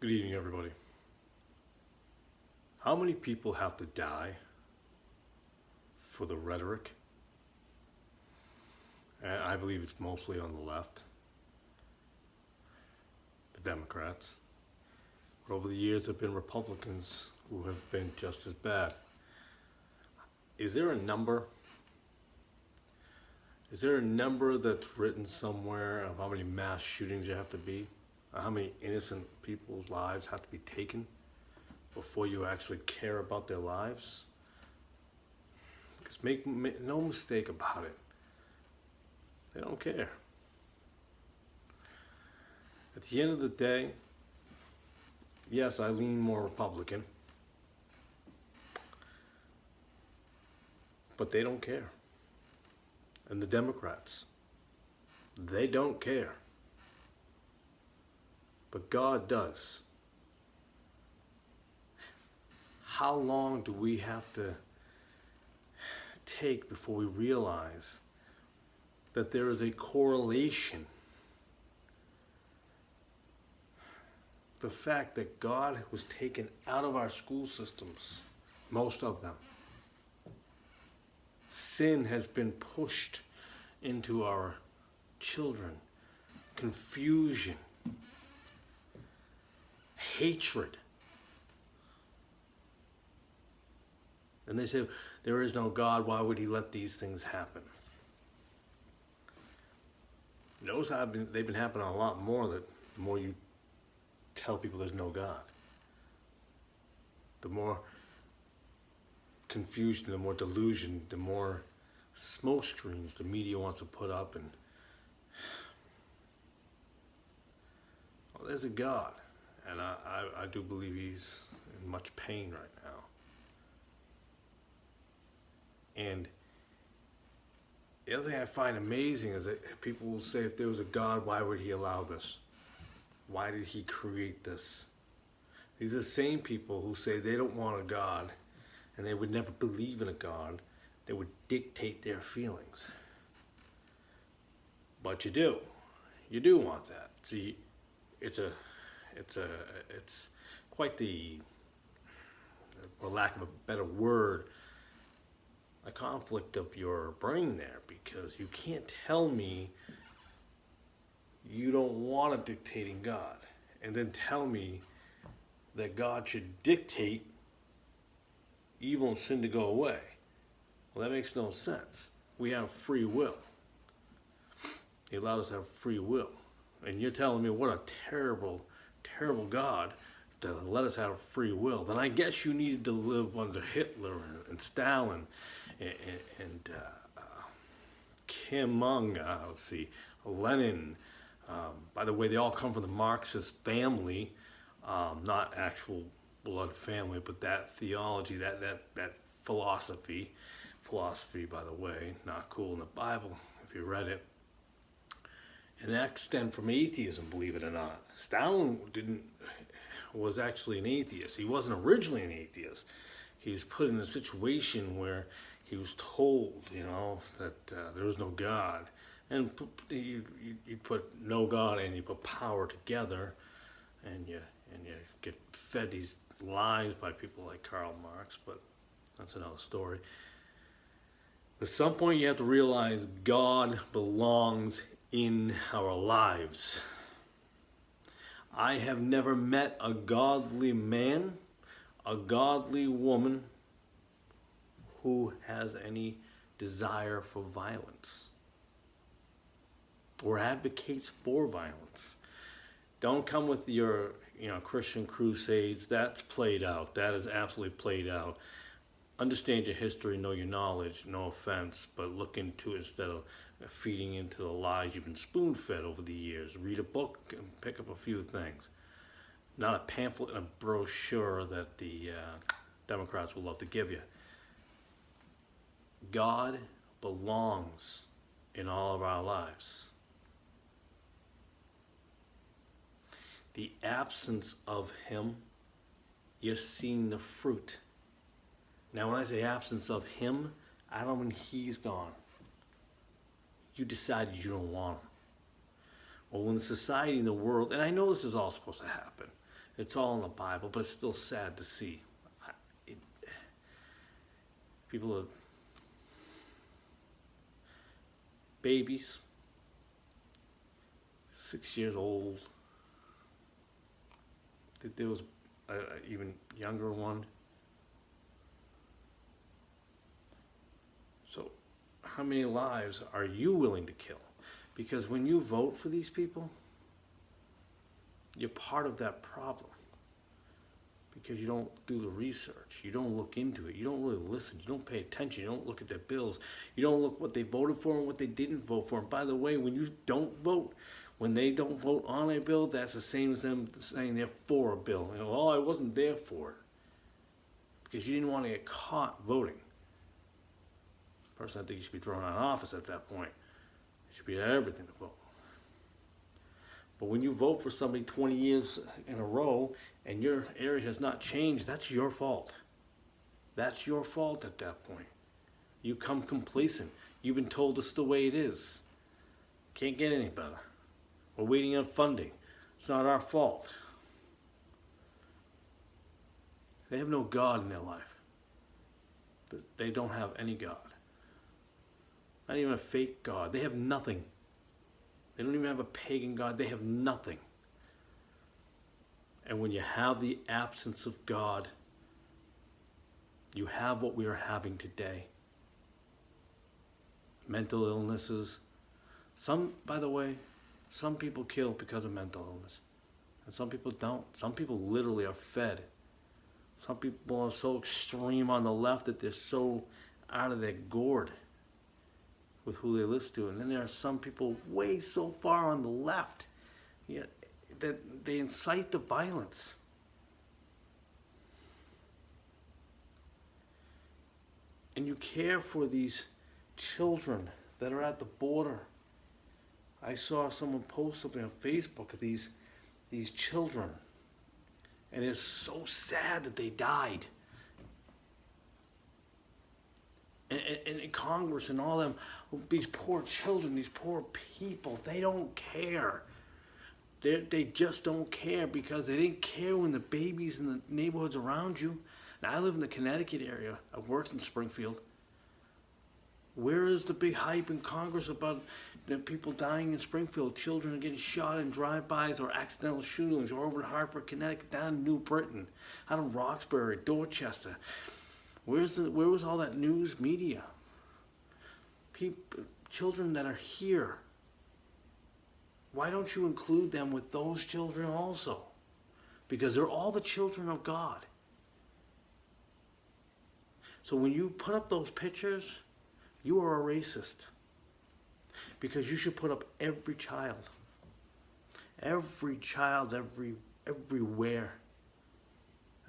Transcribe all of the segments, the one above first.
Good evening, everybody. How many people have to die for the rhetoric? And I believe it's mostly on the left, the Democrats. But over the years, there have been Republicans who have been just as bad. Is there a number? Is there a number that's written somewhere of how many mass shootings there have to be? Or how many innocent people's lives have to be taken before you actually care about their lives? Because make no mistake about it, they don't care. At the end of the day, yes, I lean more Republican, but they don't care. And the Democrats, they don't care. But God does. How long do we have to take before we realize that there is a correlation? The fact that God was taken out of our school systems, most of them. Sin has been pushed into our children. Confusion. Hatred. And they say, there is no God, why would he let these things happen? Notice how they've been happening a lot more the more you tell people there's no God. The more confusion, the more delusion, the more smoke screens the media wants to put up. And well, there's a God. And I do believe he's in much pain right now. And the other thing I find amazing is that people will say, if there was a God, why would he allow this? Why did he create this? These are the same people who say they don't want a God and they would never believe in a God. They would dictate their feelings. But you do. You do want that. See, it's quite the, for lack of a better word, a conflict of your brain there, because you can't tell me you don't want a dictating God and then tell me that God should dictate evil and sin to go away. Well, that makes no sense. We have free will. He allowed us to have free will. And you're telling me what a terrible, terrible God to let us have free will. Then I guess you needed to live under Hitler and Stalin and Kim Jong, let's see, Lenin. By the way, they all come from the Marxist family, not actual blood family, but that theology, that philosophy, by the way, not cool in the Bible if you read it. And that stemmed from atheism, believe it or not. Stalin was actually an atheist. He wasn't originally an atheist. He was put in a situation where he was told, that there was no God. And you put no God and you put power together, and you get fed these lies by people like Karl Marx, but that's another story. At some point you have to realize God belongs in our lives. I have never met a godly man, a godly woman who has any desire for violence or advocates for violence. Don't come with your Christian crusades. That's played out. That is absolutely played out. Understand your history, know your knowledge, no offense, but look into it instead of feeding into the lies you've been spoon-fed over the years. Read a book and pick up a few things. Not a pamphlet and a brochure that the Democrats will love to give you. God belongs in all of our lives. The absence of him, you're seeing the fruit. Now, when I say absence of him, I don't mean he's gone. You decided you don't want him. Well, when the society and the world, and I know this is all supposed to happen, It's all in the Bible, but it's still sad to see. It, people are babies, 6 years old. There was an even younger one. So how many lives are you willing to kill? Because when you vote for these people, you're part of that problem. Because you don't do the research, you don't look into it, you don't really listen, you don't pay attention, you don't look at their bills, you don't look what they voted for and what they didn't vote for. And by the way, when you don't vote, when they don't vote on a bill, that's the same as them saying they're for a bill. You know, oh, I wasn't there for it. Because you didn't want to get caught voting. Personally, I think you should be thrown out of office at that point. You should be at everything to vote. But when you vote for somebody 20 years in a row and your area has not changed, that's your fault. That's your fault at that point. You come complacent. You've been told this is the way it is. Can't get any better. We're waiting on funding. It's not our fault. They have no God in their life. They don't have any God. Not even a fake God. They have nothing. They don't even have a pagan God. They have nothing. And when you have the absence of God, you have what we are having today. Mental illnesses. Some, by the way, some people kill because of mental illness. And some people don't. Some people literally are fed. Some people are so extreme on the left that they're so out of their gourd with who they listen to. And then there are some people way so far on the left, yeah, that they incite the violence. And you care for these children that are at the border. I saw someone post something on Facebook of these children. And it's so sad that they died. And in Congress and all them, these poor children, these poor people, they don't care. They just don't care because they didn't care when the babies in the neighborhoods around you. Now, I live in the Connecticut area. I worked in Springfield. Where is the big hype in Congress about the people dying in Springfield? Children getting shot in drive-bys or accidental shootings, or over in Hartford, Connecticut, down in New Britain, out in Roxbury, Dorchester. Where was all that news media? Children that are here. Why don't you include them with those children also? Because they're all the children of God. So when you put up those pictures, you are a racist. Because you should put up every child. Every child, everywhere.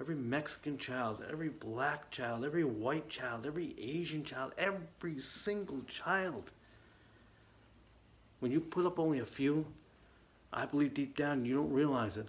Every Mexican child, every black child, every white child, every Asian child, every single child. When you put up only a few, I believe deep down you don't realize it.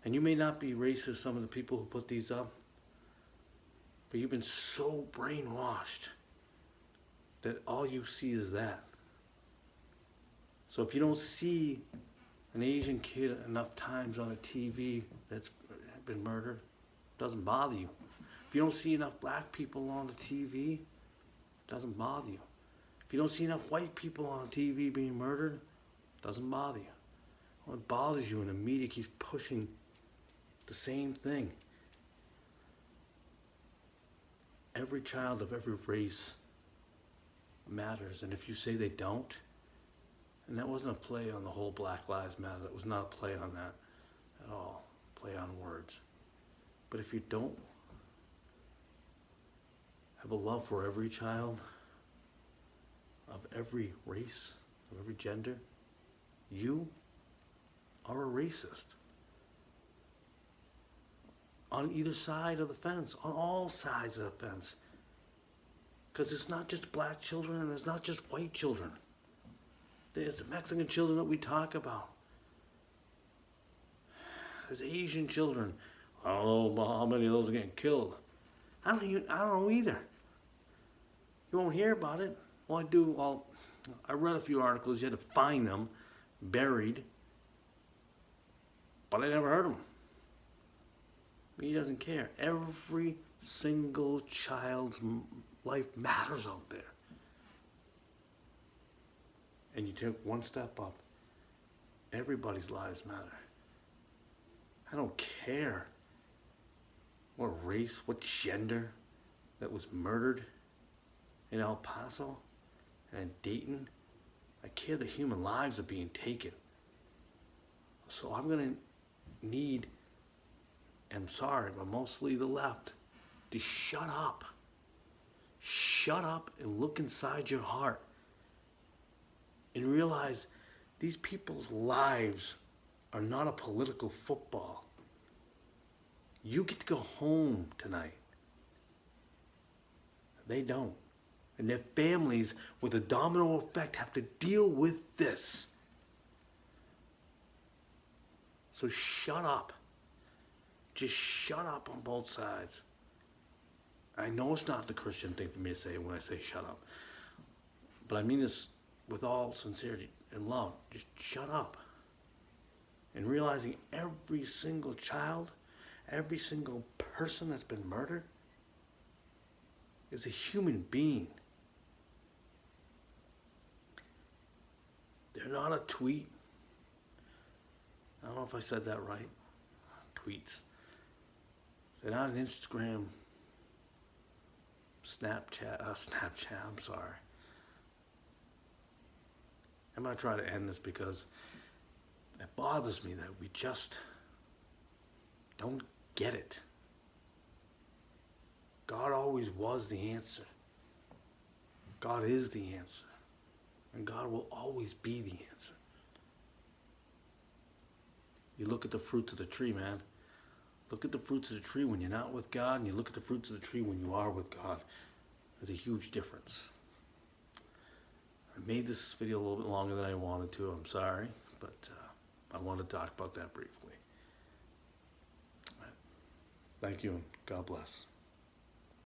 And you may not be racist, some of the people who put these up, but you've been so brainwashed that all you see is that. So if you don't see an Asian kid enough times on a TV that's been murdered, it doesn't bother you. If you don't see enough black people on the TV, it doesn't bother you. If you don't see enough white people on TV being murdered, it doesn't bother you. What bothers you when the media keeps pushing the same thing. Every child of every race matters, and if you say they don't, and that wasn't a play on the whole Black Lives Matter, that was not a play on that at all, play on words. But if you don't have a love for every child of every race, of every gender, you are a racist. On either side of the fence, on all sides of the fence. Because it's not just black children and it's not just white children. There's Mexican children that we talk about. There's Asian children. I don't know how many of those are getting killed. I don't know either. You won't hear about it. I read a few articles. You had to find them buried, but I never heard them. but he doesn't care. Every single child's life matters out there. And you take one step up, everybody's lives matter. I don't care what race, what gender that was murdered in El Paso and in Dayton. I care that human lives are being taken. So I'm going to need, I'm sorry, but mostly the left, to shut up. Shut up and look inside your heart and realize these people's lives are not a political football. You get to go home tonight. They don't. And their families, with a domino effect, have to deal with this. So shut up. Just shut up on both sides. I know it's not the Christian thing for me to say when I say shut up. But I mean this with all sincerity and love. Just shut up. And realizing every single child, every single person that's been murdered is a human being. They're not a tweet. I don't know if I said that right. Tweets. They're not an Instagram, Snapchat, I'm sorry. I'm going to try to end this because it bothers me that we just don't get it. God always was the answer. God is the answer. And God will always be the answer. You look at the fruits of the tree, man. Look at the fruits of the tree when you're not with God, and you look at the fruits of the tree when you are with God. There's a huge difference. I made this video a little bit longer than I wanted to. I'm sorry, but I wanted to talk about that briefly. Thank you, and God bless.